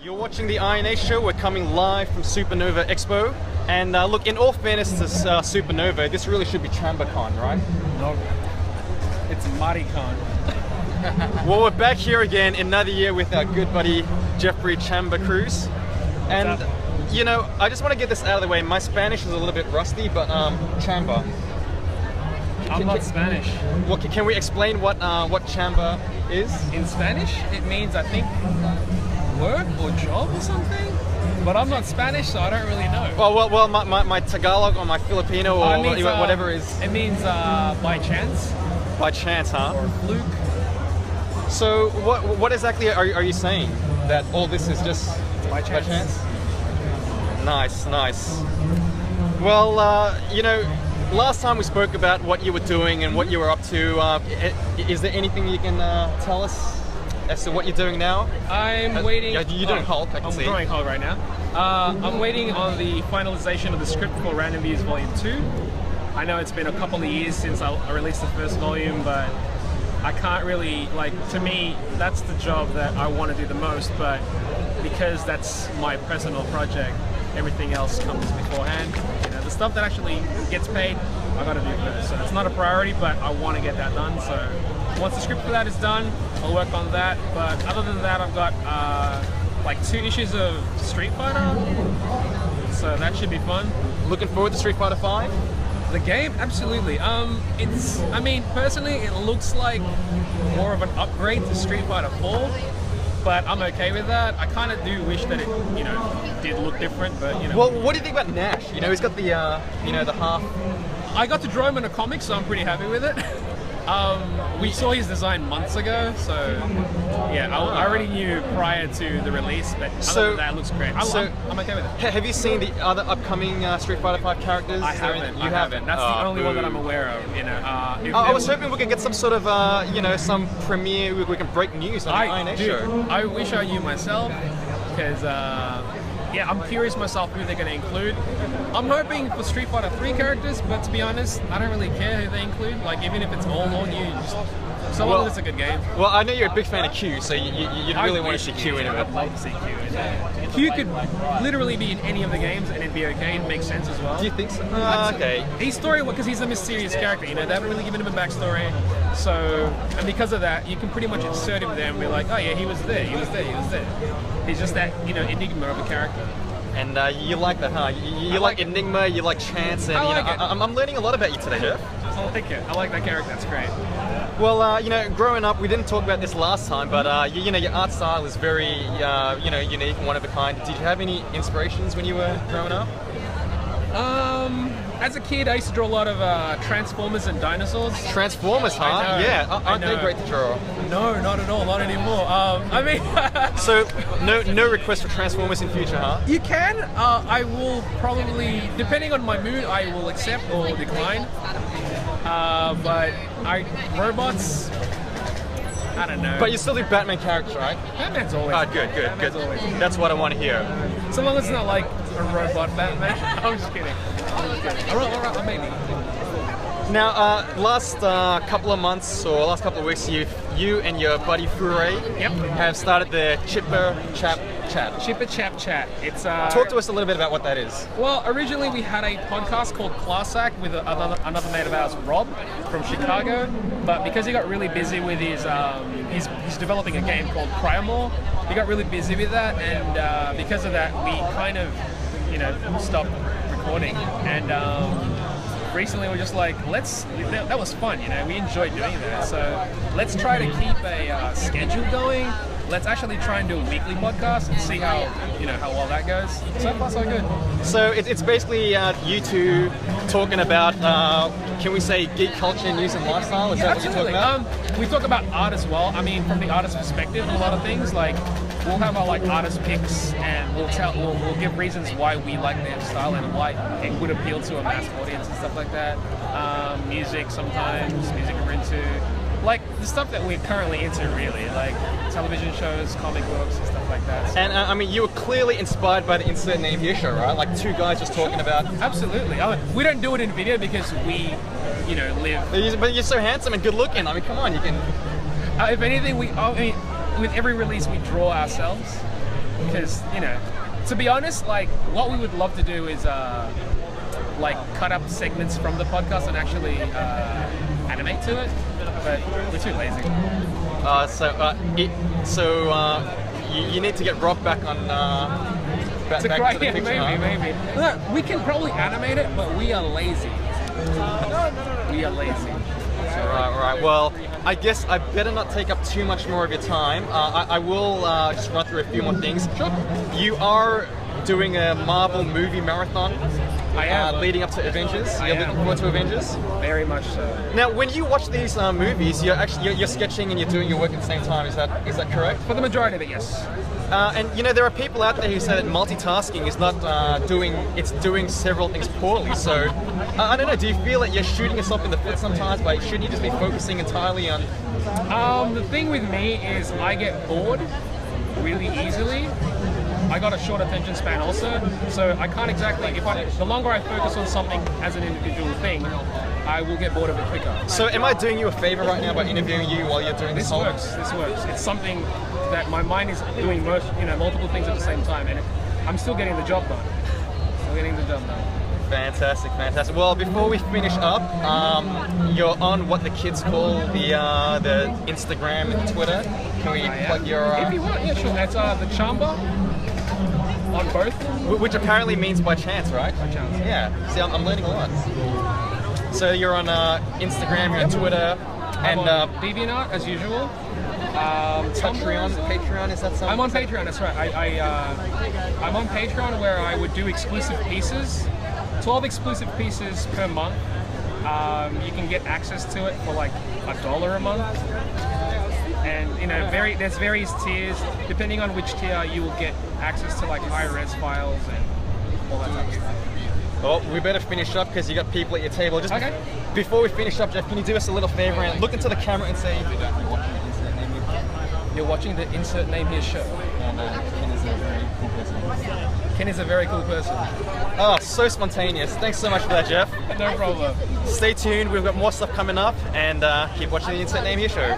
You're watching the INH show. We're coming live from Supanova Expo. And look, in all fairness to Supanova, this really should be CHAMBA-con, right? No, it's Maricon. Well, we're back here again another year with our good buddy Jeffry, Chamba Cruz. And, you know, I just want to get this out of the way. My Spanish is a little bit rusty, but Chamba. I'm not Spanish. Well, can we explain what Chamba is? In Spanish, it means, I think, work or job or something. But I'm not Spanish, so I don't really know. Well, my Tagalog or my Filipino or whatever is... It means by chance. By chance, huh? Or fluke. So what exactly are you saying? That all this is just by chance? By chance? Nice, nice. Well, you know, last time we spoke about what you were doing and what you were up to. Is there anything you can tell us as to what you're doing now? I'm waiting. You're doing Hulk, I can see. I'm drawing Hulk right now. I'm waiting on the finalization of the script for Random Views Volume 2. I know it's been a couple of years since I released the first volume, but I can't really, like, to me, that's the job that I want to do the most, but because that's my personal project, everything else comes beforehand. You know, the stuff that actually gets paid, I got to do first. So it's not a priority, but I want to get that done. So once the script for that is done, I'll work on that. But other than that, I've got like 2 issues of Street Fighter, so that should be fun. Looking forward to Street Fighter 5? The game, absolutely. I mean, personally, it looks like more of an upgrade to Street Fighter 4. But I'm okay with that. I kind of do wish that it, you know, did look different, but you know. Well, what do you think about Nash? You know, he's got the, you know, the half. I got to draw him in a comic, so I'm pretty happy with it. We saw his design months ago, so yeah, I already knew prior to the release, but other than that, it looks great. I'm okay with it. Have you seen the other upcoming Street Fighter 5 characters? I haven't. You haven't. That's the only one that I'm aware of. You know. I was hoping we could get some sort of, you know, some premiere. We can break news on the INH show. I wish I knew myself, because yeah, I'm curious myself who they're going to include. I'm hoping for Street Fighter 3 characters, but to be honest, I don't really care who they include. Like, even if it's all new, so long as it's a good game. Well, I know you're a big fan of Q, so you'd really want to see Q in it. I'd love to see Q in it. Q could literally be in any of the games and it'd be okay. It makes sense as well. Do you think so? Okay. His story, because he's a mysterious character, you know, they haven't really given him a backstory. So, and because of that, you can pretty much insert him there and be like, oh yeah, he was there, he was there, he was there. He's just that, you know, enigma of a character. And you like that, huh? You like Enigma, you like Chance, and I like you know, I'm learning a lot about you today, Jeff. Oh, thank you. I like that character. That's great. Well, you know, growing up, we didn't talk about this last time, but you know, your art style is very, you know, unique and one of a kind. Did you have any inspirations when you were growing up? As a kid, I used to draw a lot of Transformers and dinosaurs. Transformers, huh? I know, yeah, aren't they great to draw? No, not at all, not anymore. I mean... So, no request for Transformers in future, huh? You can. I will probably, depending on my mood, I will accept or decline. But robots, I don't know. But you still do Batman characters, right? Batman's always. Good. Always. That's what I want to hear. So long as it's not like a robot Batman. I'm just kidding. Alright, maybe. Now, last couple of months or last couple of weeks, you and your buddy Fure have started the Chipper Chap Chat. Chipper Chap Chat. It's talk to us a little bit about what that is. Well, originally we had a podcast called Class Act with another mate of ours, Rob, from Chicago. But because he got really busy with his, he's developing a game called Priamore. He got really busy with that, and because of that, we kind of, you know, stopped recording. And recently we're just like, that was fun, you know, we enjoyed doing that. So let's try to keep a schedule going. Let's actually try and do a weekly podcast and see how, you know, how well that goes. So far, so good. So it's basically you two talking about, can we say, geek culture, news and lifestyle? Is that absolutely. What you're talking about? We talk about art as well. I mean, from the artist perspective, a lot of things, like we'll have our like artist picks, and we'll give reasons why we like their style and why it would appeal to a mass audience and stuff like that. Music sometimes, music we're into. Like the stuff that we're currently into, really, like television shows, comic books, and stuff like that. So. And I mean, you were clearly inspired by the Insert Name Here show, right? Like 2 guys just talking about. Absolutely. We don't do it in video because we, you know, live. But you're so handsome and good looking. I mean, come on, you can. If anything, with every release we draw ourselves. because to be honest, like what we would love to do is like cut up segments from the podcast and actually animate to it, but we're too lazy. You need to get Rob back on back to the picture. Maybe. Look, we can probably animate it, but we are lazy. We are lazy. Right. Well, I guess I better not take up too much more of your time. I will just run through a few more things. Sure. You are doing a Marvel movie marathon. I am. Leading up to Avengers. You're looking forward to Avengers? Very much so. Now, when you watch these movies, you're sketching and you're doing your work at the same time. Is that correct? For the majority of it, yes. And there are people out there who say that multitasking is not doing several things poorly. So, I don't know. Do you feel that you're shooting yourself in the foot sometimes? But shouldn't you just be focusing entirely on? The thing with me is I get bored really easily. I got a short attention span also, so I can't exactly. The longer I focus on something as an individual thing, I will get bored of it quicker. So, am I doing you a favor right now by interviewing you while you're doing this? This works. It's something that my mind is doing multiple things at the same time, and I'm still getting the job done. Fantastic. Well, before we finish up, you're on what the kids call the Instagram and Twitter. Can we plug your? If you want, yeah, sure. That's the Chamba. On both? Which apparently means by chance, right? By chance. Yeah. See, I'm learning a lot. So you're on Instagram, you're on Twitter, and DeviantArt as usual. Patreon, is that something? I'm on Patreon. That's right. I'm on Patreon where I would do exclusive pieces, 12 exclusive pieces per month. You can get access to it for like $1 a month. And there's various tiers. Depending on which tier, you will get access to like high-res files and all that type of stuff. Well, we better finish up because you got people at your table. Just okay. Before we finish up, Jeff, can you do us a little favor and look into the camera and say, "You're watching the Insert Name Here show." And Ken is a very cool person. Ken is a very cool person. Oh, so spontaneous. Thanks so much for that, Jeff. No problem. Stay tuned. We've got more stuff coming up, and keep watching the Insert Name Here show.